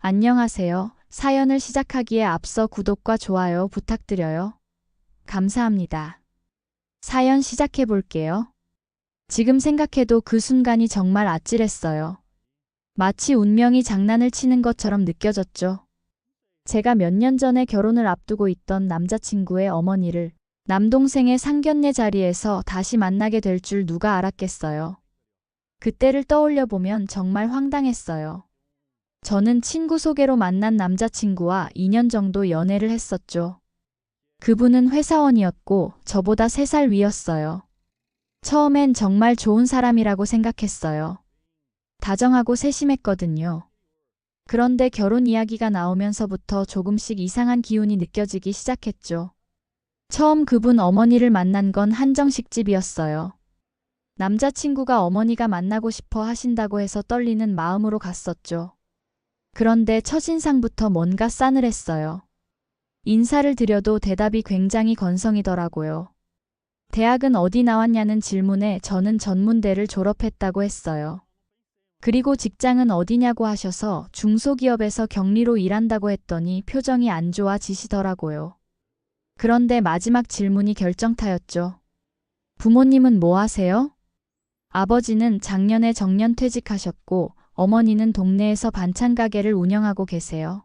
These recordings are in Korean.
안녕하세요. 사연을 시작하기에 앞서 구독과 좋아요 부탁드려요. 감사합니다. 사연 시작해 볼게요. 지금 생각해도 그 순간이 정말 아찔했어요. 마치 운명이 장난을 치는 것처럼 느껴졌죠. 제가 몇 년 전에 결혼을 앞두고 있던 남자친구의 어머니를 남동생의 상견례 자리에서 다시 만나게 될 줄 누가 알았겠어요. 그때를 떠올려 보면 정말 황당했어요. 저는 친구 소개로 만난 남자친구와 2년 정도 연애를 했었죠. 그분은 회사원이었고 저보다 3살 위였어요. 처음엔 정말 좋은 사람이라고 생각했어요. 다정하고 세심했거든요. 그런데 결혼 이야기가 나오면서부터 조금씩 이상한 기운이 느껴지기 시작했죠. 처음 그분 어머니를 만난 건 한정식집이었어요. 남자친구가 어머니가 만나고 싶어 하신다고 해서 떨리는 마음으로 갔었죠. 그런데 첫인상부터 뭔가 싸늘했어요. 인사를 드려도 대답이 굉장히 건성이더라고요. 대학은 어디 나왔냐는 질문에 저는 전문대를 졸업했다고 했어요. 그리고 직장은 어디냐고 하셔서 중소기업에서 격리로 일한다고 했더니 표정이 안 좋아지시더라고요. 그런데 마지막 질문이 결정타였죠. 부모님은 뭐 하세요? 아버지는 작년에 정년퇴직하셨고 어머니는 동네에서 반찬 가게를 운영하고 계세요.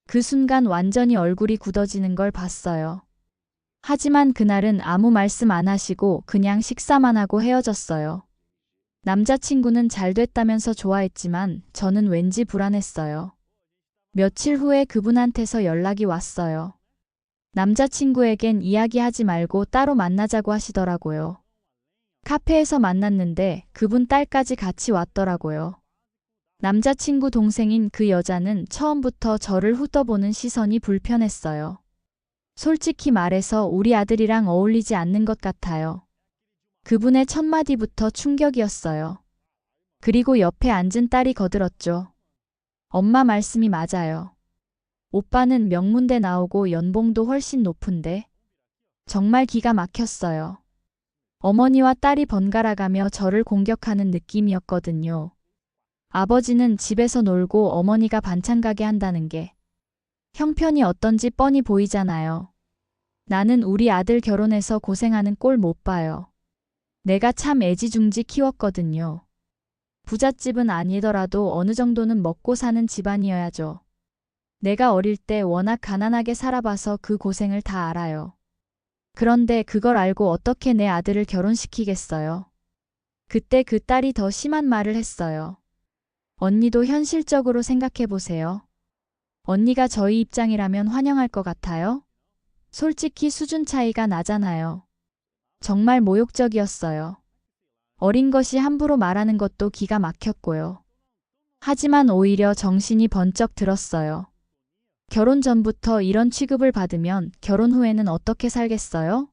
그 순간 완전히 얼굴이 굳어지는 걸 봤어요. 하지만 그날은 아무 말씀 안 하시고 그냥 식사만 하고 헤어졌어요. 남자친구는 잘 됐다면서 좋아했지만 저는 왠지 불안했어요. 며칠 후에 그분한테서 연락이 왔어요. 남자친구에겐 이야기하지 말고 따로 만나자고 하시더라고요. 카페에서 만났는데 그분 딸까지 같이 왔더라고요. 남자친구 동생인 그 여자는 처음부터 저를 훑어보는 시선이 불편했어요. 솔직히 말해서 우리 아들이랑 어울리지 않는 것 같아요. 그분의 첫마디부터 충격이었어요. 그리고 옆에 앉은 딸이 거들었죠. 엄마 말씀이 맞아요. 오빠는 명문대 나오고 연봉도 훨씬 높은데. 정말 기가 막혔어요. 어머니와 딸이 번갈아가며 저를 공격하는 느낌이었거든요. 아버지는 집에서 놀고 어머니가 반찬 가게 한다는 게 형편이 어떤지 뻔히 보이잖아요. 나는 우리 아들 결혼해서 고생하는 꼴 못 봐요. 내가 참 애지중지 키웠거든요. 부잣집은 아니더라도 어느 정도는 먹고 사는 집안이어야죠. 내가 어릴 때 워낙 가난하게 살아봐서 그 고생을 다 알아요. 그런데 그걸 알고 어떻게 내 아들을 결혼시키겠어요? 그때 그 딸이 더 심한 말을 했어요. 언니도 현실적으로 생각해 보세요. 언니가 저희 입장이라면 환영할 것 같아요? 솔직히 수준 차이가 나잖아요. 정말 모욕적이었어요. 어린 것이 함부로 말하는 것도 기가 막혔고요. 하지만 오히려 정신이 번쩍 들었어요. 결혼 전부터 이런 취급을 받으면 결혼 후에는 어떻게 살겠어요?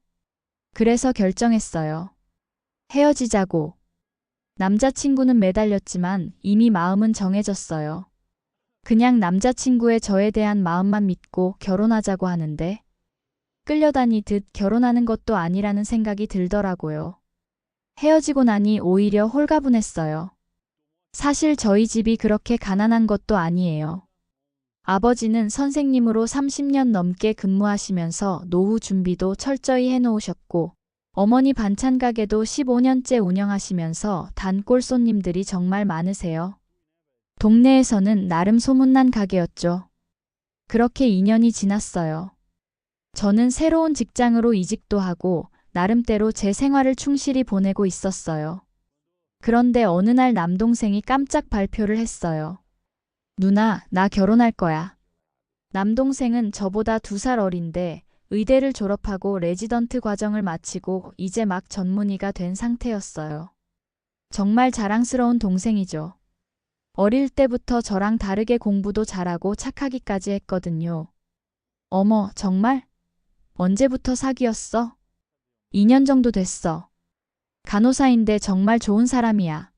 그래서 결정했어요. 헤어지자고. 남자친구는 매달렸지만 이미 마음은 정해졌어요. 그냥 남자친구의 저에 대한 마음만 믿고 결혼하자고 하는데 끌려다니듯 결혼하는 것도 아니라는 생각이 들더라고요. 헤어지고 나니 오히려 홀가분했어요. 사실 저희 집이 그렇게 가난한 것도 아니에요. 아버지는 선생님으로 30년 넘게 근무하시면서 노후 준비도 철저히 해놓으셨고 어머니 반찬 가게도 15년째 운영하시면서 단골 손님들이 정말 많으세요. 동네에서는 나름 소문난 가게였죠. 그렇게 2년이 지났어요. 저는 새로운 직장으로 이직도 하고 나름대로 제 생활을 충실히 보내고 있었어요. 그런데 어느 날 남동생이 깜짝 발표를 했어요. 누나, 나 결혼할 거야. 남동생은 저보다 2살 어린데 의대를 졸업하고 레지던트 과정을 마치고 이제 막 전문의가 된 상태였어요. 정말 자랑스러운 동생이죠. 어릴 때부터 저랑 다르게 공부도 잘하고 착하기까지 했거든요. 어머, 정말? 언제부터 사귀었어? 2년 정도 됐어. 간호사인데 정말 좋은 사람이야.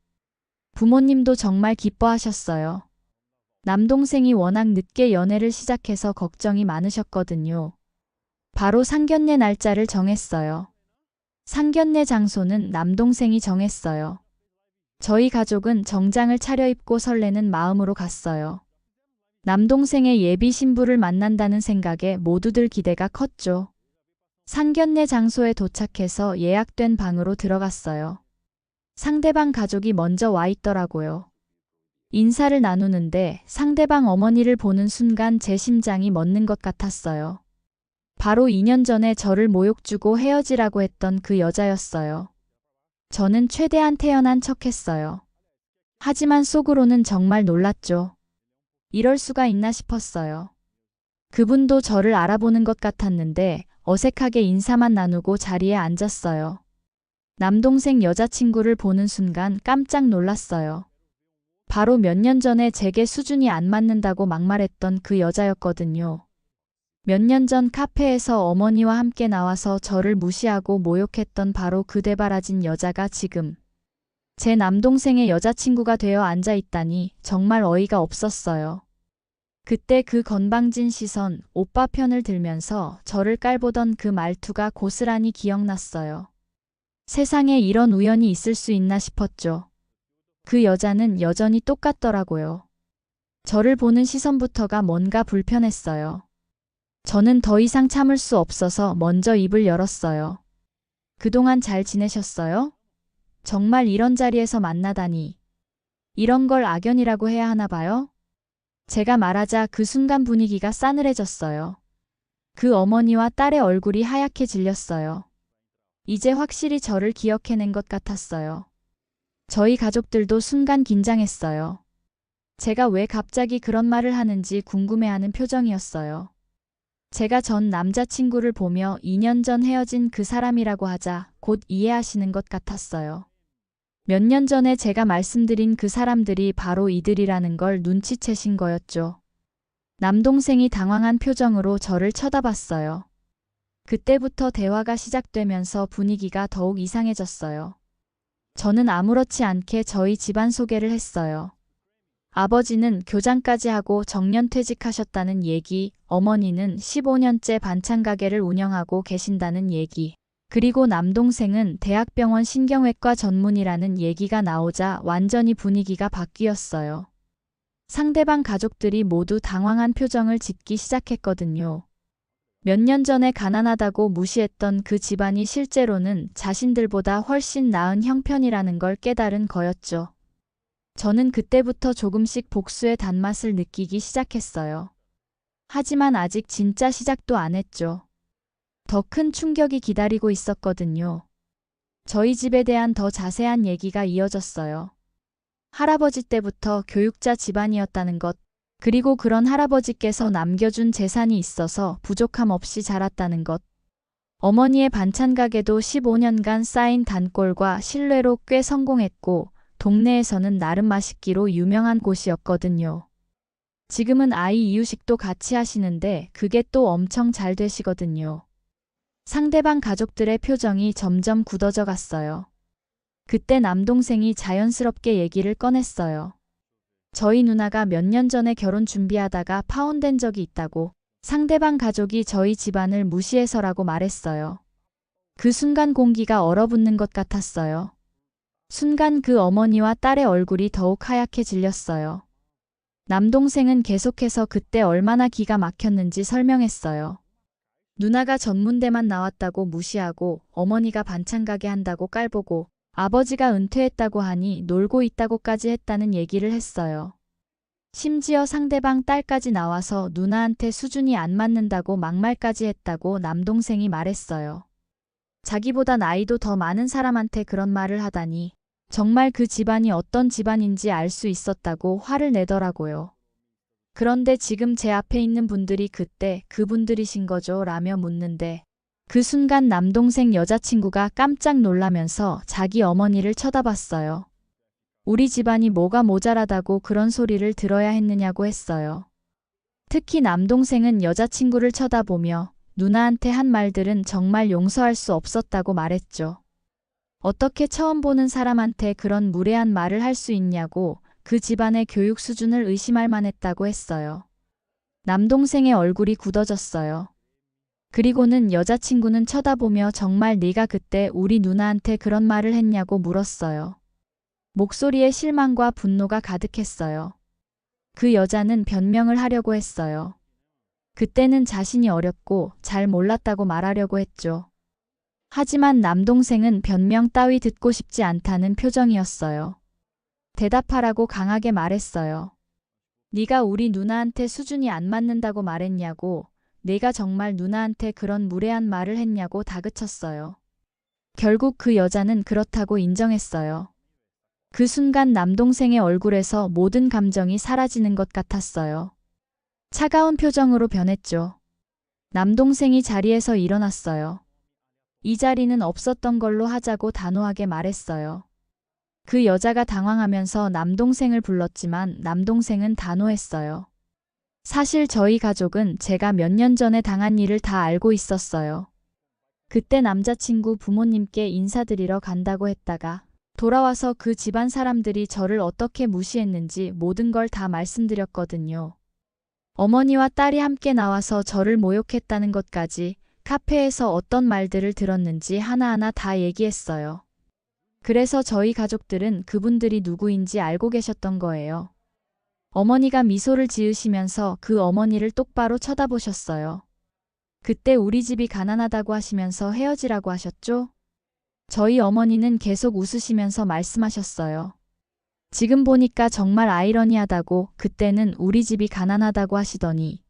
부모님도 정말 기뻐하셨어요. 남동생이 워낙 늦게 연애를 시작해서 걱정이 많으셨거든요. 바로 상견례 날짜를 정했어요. 상견례 장소는 남동생이 정했어요. 저희 가족은 정장을 차려입고 설레는 마음으로 갔어요. 남동생의 예비 신부를 만난다는 생각에 모두들 기대가 컸죠. 상견례 장소에 도착해서 예약된 방으로 들어갔어요. 상대방 가족이 먼저 와 있더라고요. 인사를 나누는데 상대방 어머니를 보는 순간 제 심장이 멎는 것 같았어요. 바로 2년 전에 저를 모욕 주고 헤어지라고 했던 그 여자였어요. 저는 최대한 태연한 척했어요. 하지만 속으로는 정말 놀랐죠. 이럴 수가 있나 싶었어요. 그분도 저를 알아보는 것 같았는데 어색하게 인사만 나누고 자리에 앉았어요. 남동생 여자친구를 보는 순간 깜짝 놀랐어요. 바로 몇 년 전에 제게 수준이 안 맞는다고 막말했던 그 여자였거든요. 몇 년 전 카페에서 어머니와 함께 나와서 저를 무시하고 모욕했던 바로 그 되바라진 여자가 지금 제 남동생의 여자친구가 되어 앉아 있다니 정말 어이가 없었어요. 그때 그 건방진 시선, 오빠 편을 들면서 저를 깔보던 그 말투가 고스란히 기억났어요. 세상에 이런 우연이 있을 수 있나 싶었죠. 그 여자는 여전히 똑같더라고요. 저를 보는 시선부터가 뭔가 불편했어요. 저는 더 이상 참을 수 없어서 먼저 입을 열었어요. 그동안 잘 지내셨어요? 정말 이런 자리에서 만나다니. 이런 걸 악연이라고 해야 하나 봐요? 제가 말하자 그 순간 분위기가 싸늘해졌어요. 그 어머니와 딸의 얼굴이 하얗게 질렸어요. 이제 확실히 저를 기억해낸 것 같았어요. 저희 가족들도 순간 긴장했어요. 제가 왜 갑자기 그런 말을 하는지 궁금해하는 표정이었어요. 제가 전 남자친구를 보며 2년 전 헤어진 그 사람이라고 하자 곧 이해하시는 것 같았어요. 몇 년 전에 제가 말씀드린 그 사람들이 바로 이들이라는 걸 눈치채신 거였죠. 남동생이 당황한 표정으로 저를 쳐다봤어요. 그때부터 대화가 시작되면서 분위기가 더욱 이상해졌어요. 저는 아무렇지 않게 저희 집안 소개를 했어요. 아버지는 교장까지 하고 정년퇴직하셨다는 얘기, 어머니는 15년째 반찬 가게를 운영하고 계신다는 얘기, 그리고 남동생은 대학병원 신경외과 전문이라는 얘기가 나오자 완전히 분위기가 바뀌었어요. 상대방 가족들이 모두 당황한 표정을 짓기 시작했거든요. 몇 년 전에 가난하다고 무시했던 그 집안이 실제로는 자신들보다 훨씬 나은 형편이라는 걸 깨달은 거였죠. 저는 그때부터 조금씩 복수의 단맛을 느끼기 시작했어요. 하지만 아직 진짜 시작도 안 했죠. 더 큰 충격이 기다리고 있었거든요. 저희 집에 대한 더 자세한 얘기가 이어졌어요. 할아버지 때부터 교육자 집안이었다는 것, 그리고 그런 할아버지께서 남겨준 재산이 있어서 부족함 없이 자랐다는 것. 어머니의 반찬 가게도 15년간 쌓인 단골과 신뢰로 꽤 성공했고 동네에서는 나름 맛있기로 유명한 곳이었거든요. 지금은 아이 이유식도 같이 하시는데 그게 또 엄청 잘 되시거든요. 상대방 가족들의 표정이 점점 굳어져 갔어요. 그때 남동생이 자연스럽게 얘기를 꺼냈어요. 저희 누나가 몇 년 전에 결혼 준비하다가 파혼된 적이 있다고 상대방 가족이 저희 집안을 무시해서라고 말했어요. 그 순간 공기가 얼어붙는 것 같았어요. 순간 그 어머니와 딸의 얼굴이 더욱 하얗게 질렸어요. 남동생은 계속해서 그때 얼마나 기가 막혔는지 설명했어요. 누나가 전문대만 나왔다고 무시하고 어머니가 반찬 가게 한다고 깔보고 아버지가 은퇴했다고 하니 놀고 있다고까지 했다는 얘기를 했어요. 심지어 상대방 딸까지 나와서 누나한테 수준이 안 맞는다고 막말까지 했다고 남동생이 말했어요. 자기보다 나이도 더 많은 사람한테 그런 말을 하다니 정말 그 집안이 어떤 집안인지 알 수 있었다고 화를 내더라고요. 그런데 지금 제 앞에 있는 분들이 그때 그분들이신 거죠? 라며 묻는데 그 순간 남동생 여자친구가 깜짝 놀라면서 자기 어머니를 쳐다봤어요. 우리 집안이 뭐가 모자라다고 그런 소리를 들어야 했느냐고 했어요. 특히 남동생은 여자친구를 쳐다보며 누나한테 한 말들은 정말 용서할 수 없었다고 말했죠. 어떻게 처음 보는 사람한테 그런 무례한 말을 할 수 있냐고 그 집안의 교육 수준을 의심할 만했다고 했어요. 남동생의 얼굴이 굳어졌어요. 그리고는 여자친구는 쳐다보며 정말 네가 그때 우리 누나한테 그런 말을 했냐고 물었어요. 목소리에 실망과 분노가 가득했어요. 그 여자는 변명을 하려고 했어요. 그때는 자신이 어렸고 잘 몰랐다고 말하려고 했죠. 하지만 남동생은 변명 따위 듣고 싶지 않다는 표정이었어요. 대답하라고 강하게 말했어요. 네가 우리 누나한테 수준이 안 맞는다고 말했냐고, 내가 정말 누나한테 그런 무례한 말을 했냐고 다그쳤어요. 결국 그 여자는 그렇다고 인정했어요. 그 순간 남동생의 얼굴에서 모든 감정이 사라지는 것 같았어요. 차가운 표정으로 변했죠. 남동생이 자리에서 일어났어요. 이 자리는 없었던 걸로 하자고 단호하게 말했어요. 그 여자가 당황하면서 남동생을 불렀지만 남동생은 단호했어요. 사실 저희 가족은 제가 몇 년 전에 당한 일을 다 알고 있었어요. 그때 남자친구 부모님께 인사드리러 간다고 했다가 돌아와서 그 집안 사람들이 저를 어떻게 무시했는지 모든 걸 다 말씀드렸거든요. 어머니와 딸이 함께 나와서 저를 모욕했다는 것까지, 카페에서 어떤 말들을 들었는지 하나하나 다 얘기했어요. 그래서 저희 가족들은 그분들이 누구인지 알고 계셨던 거예요. 어머니가 미소를 지으시면서 그 어머니를 똑바로 쳐다보셨어요. 그때 우리 집이 가난하다고 하시면서 헤어지라고 하셨죠? 저희 어머니는 계속 웃으시면서 말씀하셨어요. 지금 보니까 정말 아이러니하다고. 그때는 우리 집이 가난하다고 하시더니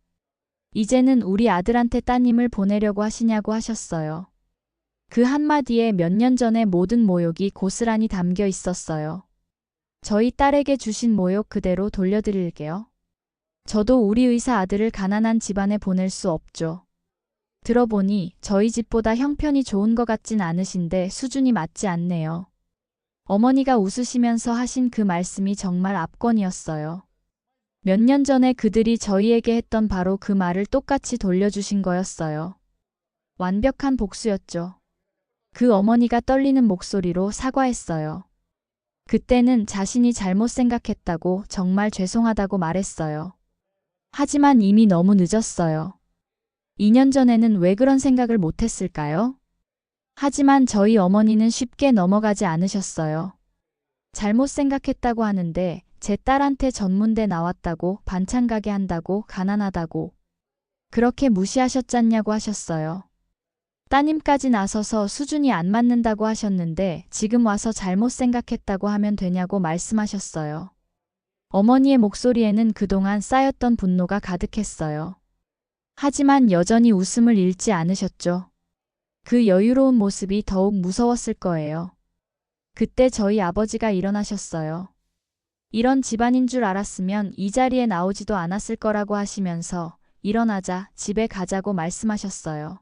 이제는 우리 아들한테 따님을 보내려고 하시냐고 하셨어요. 그 한마디에 몇 년 전의 모든 모욕이 고스란히 담겨 있었어요. 저희 딸에게 주신 모욕 그대로 돌려드릴게요. 저도 우리 의사 아들을 가난한 집안에 보낼 수 없죠. 들어보니 저희 집보다 형편이 좋은 것 같진 않으신데 수준이 맞지 않네요. 어머니가 웃으시면서 하신 그 말씀이 정말 압권이었어요. 몇 년 전에 그들이 저희에게 했던 바로 그 말을 똑같이 돌려주신 거였어요. 완벽한 복수였죠. 그 어머니가 떨리는 목소리로 사과했어요. 그때는 자신이 잘못 생각했다고, 정말 죄송하다고 말했어요. 하지만 이미 너무 늦었어요. 2년 전에는 왜 그런 생각을 못했을까요? 하지만 저희 어머니는 쉽게 넘어가지 않으셨어요. 잘못 생각했다고 하는데 제 딸한테 전문대 나왔다고, 반찬 가게 한다고, 가난하다고 그렇게 무시하셨잖냐고 하셨어요. 따님까지 나서서 수준이 안 맞는다고 하셨는데 지금 와서 잘못 생각했다고 하면 되냐고 말씀하셨어요. 어머니의 목소리에는 그동안 쌓였던 분노가 가득했어요. 하지만 여전히 웃음을 잃지 않으셨죠. 그 여유로운 모습이 더욱 무서웠을 거예요. 그때 저희 아버지가 일어나셨어요. 이런 집안인 줄 알았으면 이 자리에 나오지도 않았을 거라고 하시면서 일어나자 집에 가자고 말씀하셨어요.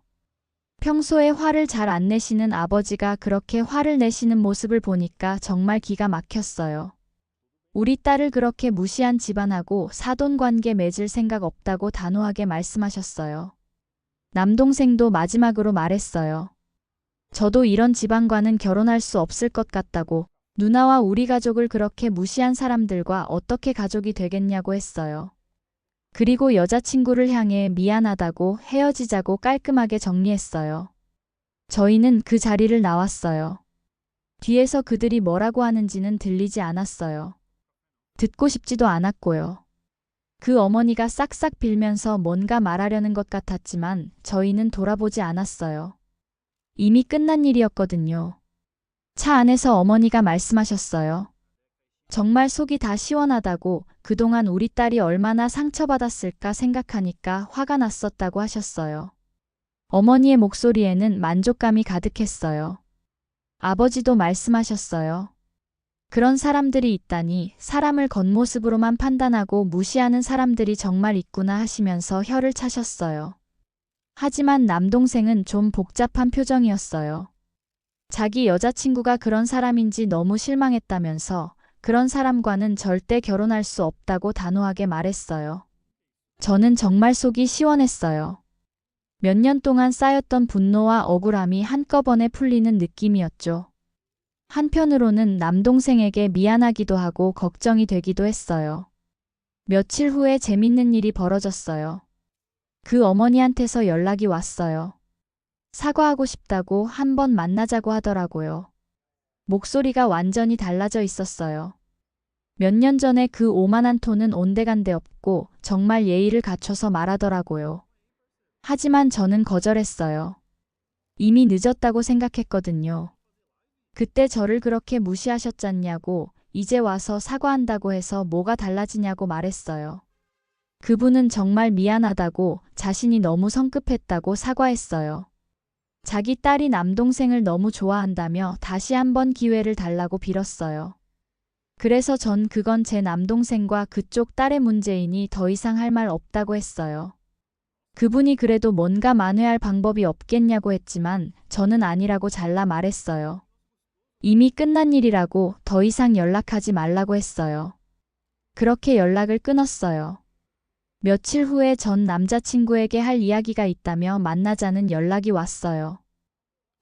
평소에 화를 잘 안 내시는 아버지가 그렇게 화를 내시는 모습을 보니까 정말 기가 막혔어요. 우리 딸을 그렇게 무시한 집안하고 사돈관계 맺을 생각 없다고 단호하게 말씀하셨어요. 남동생도 마지막으로 말했어요. 저도 이런 집안과는 결혼할 수 없을 것 같다고. 누나와 우리 가족을 그렇게 무시한 사람들과 어떻게 가족이 되겠냐고 했어요. 그리고 여자친구를 향해 미안하다고, 헤어지자고 깔끔하게 정리했어요. 저희는 그 자리를 나왔어요. 뒤에서 그들이 뭐라고 하는지는 들리지 않았어요. 듣고 싶지도 않았고요. 그 어머니가 싹싹 빌면서 뭔가 말하려는 것 같았지만 저희는 돌아보지 않았어요. 이미 끝난 일이었거든요. 차 안에서 어머니가 말씀하셨어요. 정말 속이 다 시원하다고, 그동안 우리 딸이 얼마나 상처받았을까 생각하니까 화가 났었다고 하셨어요. 어머니의 목소리에는 만족감이 가득했어요. 아버지도 말씀하셨어요. 그런 사람들이 있다니, 사람을 겉모습으로만 판단하고 무시하는 사람들이 정말 있구나 하시면서 혀를 차셨어요. 하지만 남동생은 좀 복잡한 표정이었어요. 자기 여자친구가 그런 사람인지 너무 실망했다면서 그런 사람과는 절대 결혼할 수 없다고 단호하게 말했어요. 저는 정말 속이 시원했어요. 몇 년 동안 쌓였던 분노와 억울함이 한꺼번에 풀리는 느낌이었죠. 한편으로는 남동생에게 미안하기도 하고 걱정이 되기도 했어요. 며칠 후에 재밌는 일이 벌어졌어요. 그 어머니한테서 연락이 왔어요. 사과하고 싶다고, 한번 만나자고 하더라고요. 목소리가 완전히 달라져 있었어요. 몇 년 전에 그 오만한 톤은 온데간데 없고 정말 예의를 갖춰서 말하더라고요. 하지만 저는 거절했어요. 이미 늦었다고 생각했거든요. 그때 저를 그렇게 무시하셨잖냐고, 이제 와서 사과한다고 해서 뭐가 달라지냐고 말했어요. 그분은 정말 미안하다고, 자신이 너무 성급했다고 사과했어요. 자기 딸이 남동생을 너무 좋아한다며 다시 한번 기회를 달라고 빌었어요. 그래서 전 그건 제 남동생과 그쪽 딸의 문제이니 더 이상 할 말 없다고 했어요. 그분이 그래도 뭔가 만회할 방법이 없겠냐고 했지만 저는 아니라고 잘라 말했어요. 이미 끝난 일이라고 더 이상 연락하지 말라고 했어요. 그렇게 연락을 끊었어요. 며칠 후에 전 남자친구에게 할 이야기가 있다며 만나자는 연락이 왔어요.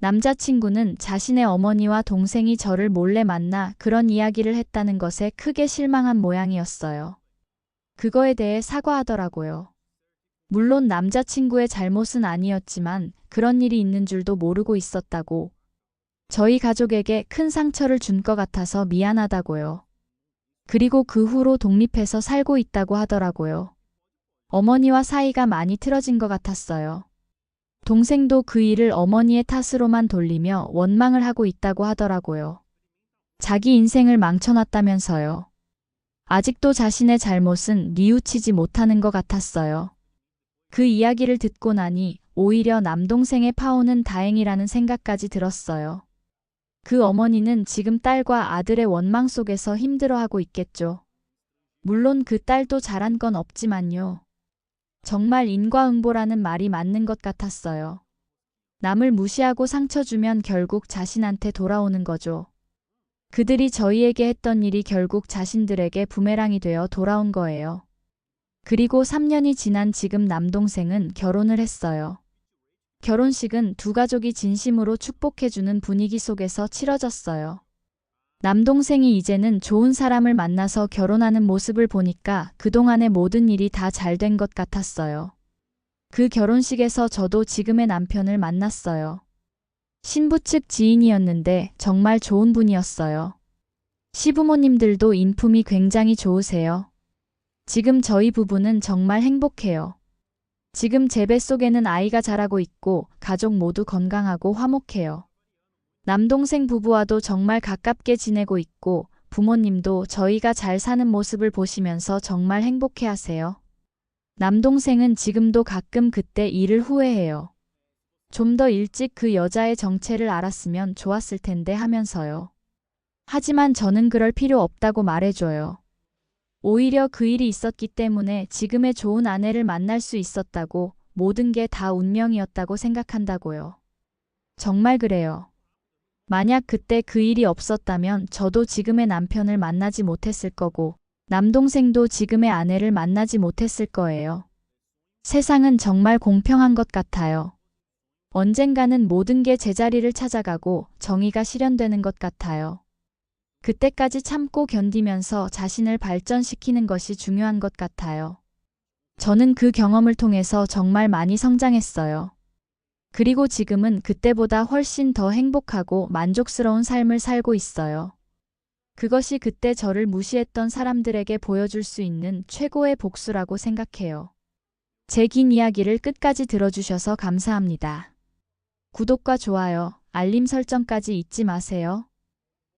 남자친구는 자신의 어머니와 동생이 저를 몰래 만나 그런 이야기를 했다는 것에 크게 실망한 모양이었어요. 그거에 대해 사과하더라고요. 물론 남자친구의 잘못은 아니었지만 그런 일이 있는 줄도 모르고 있었다고, 저희 가족에게 큰 상처를 준 것 같아서 미안하다고요. 그리고 그 후로 독립해서 살고 있다고 하더라고요. 어머니와 사이가 많이 틀어진 것 같았어요. 동생도 그 일을 어머니의 탓으로만 돌리며 원망을 하고 있다고 하더라고요. 자기 인생을 망쳐놨다면서요. 아직도 자신의 잘못은 뉘우치지 못하는 것 같았어요. 그 이야기를 듣고 나니 오히려 남동생의 파혼은 다행이라는 생각까지 들었어요. 그 어머니는 지금 딸과 아들의 원망 속에서 힘들어하고 있겠죠. 물론 그 딸도 잘한 건 없지만요. 정말 인과응보라는 말이 맞는 것 같았어요. 남을 무시하고 상처 주면 결국 자신한테 돌아오는 거죠. 그들이 저희에게 했던 일이 결국 자신들에게 부메랑이 되어 돌아온 거예요. 그리고 3년이 지난 지금 남동생은 결혼을 했어요. 결혼식은 두 가족이 진심으로 축복해주는 분위기 속에서 치러졌어요. 남동생이 이제는 좋은 사람을 만나서 결혼하는 모습을 보니까 그동안의 모든 일이 다 잘 된 것 같았어요. 그 결혼식에서 저도 지금의 남편을 만났어요. 신부 측 지인이었는데 정말 좋은 분이었어요. 시부모님들도 인품이 굉장히 좋으세요. 지금 저희 부부는 정말 행복해요. 지금 제 뱃속에는 아이가 자라고 있고 가족 모두 건강하고 화목해요. 남동생 부부와도 정말 가깝게 지내고 있고 부모님도 저희가 잘 사는 모습을 보시면서 정말 행복해 하세요. 남동생은 지금도 가끔 그때 일을 후회해요. 좀 더 일찍 그 여자의 정체를 알았으면 좋았을 텐데 하면서요. 하지만 저는 그럴 필요 없다고 말해줘요. 오히려 그 일이 있었기 때문에 지금의 좋은 아내를 만날 수 있었다고, 모든 게 다 운명이었다고 생각한다고요. 정말 그래요. 만약 그때 그 일이 없었다면 저도 지금의 남편을 만나지 못했을 거고, 남동생도 지금의 아내를 만나지 못했을 거예요. 세상은 정말 공평한 것 같아요. 언젠가는 모든 게 제자리를 찾아가고 정의가 실현되는 것 같아요. 그때까지 참고 견디면서 자신을 발전시키는 것이 중요한 것 같아요. 저는 그 경험을 통해서 정말 많이 성장했어요. 그리고 지금은 그때보다 훨씬 더 행복하고 만족스러운 삶을 살고 있어요. 그것이 그때 저를 무시했던 사람들에게 보여줄 수 있는 최고의 복수라고 생각해요. 제 긴 이야기를 끝까지 들어주셔서 감사합니다. 구독과 좋아요, 알림 설정까지 잊지 마세요.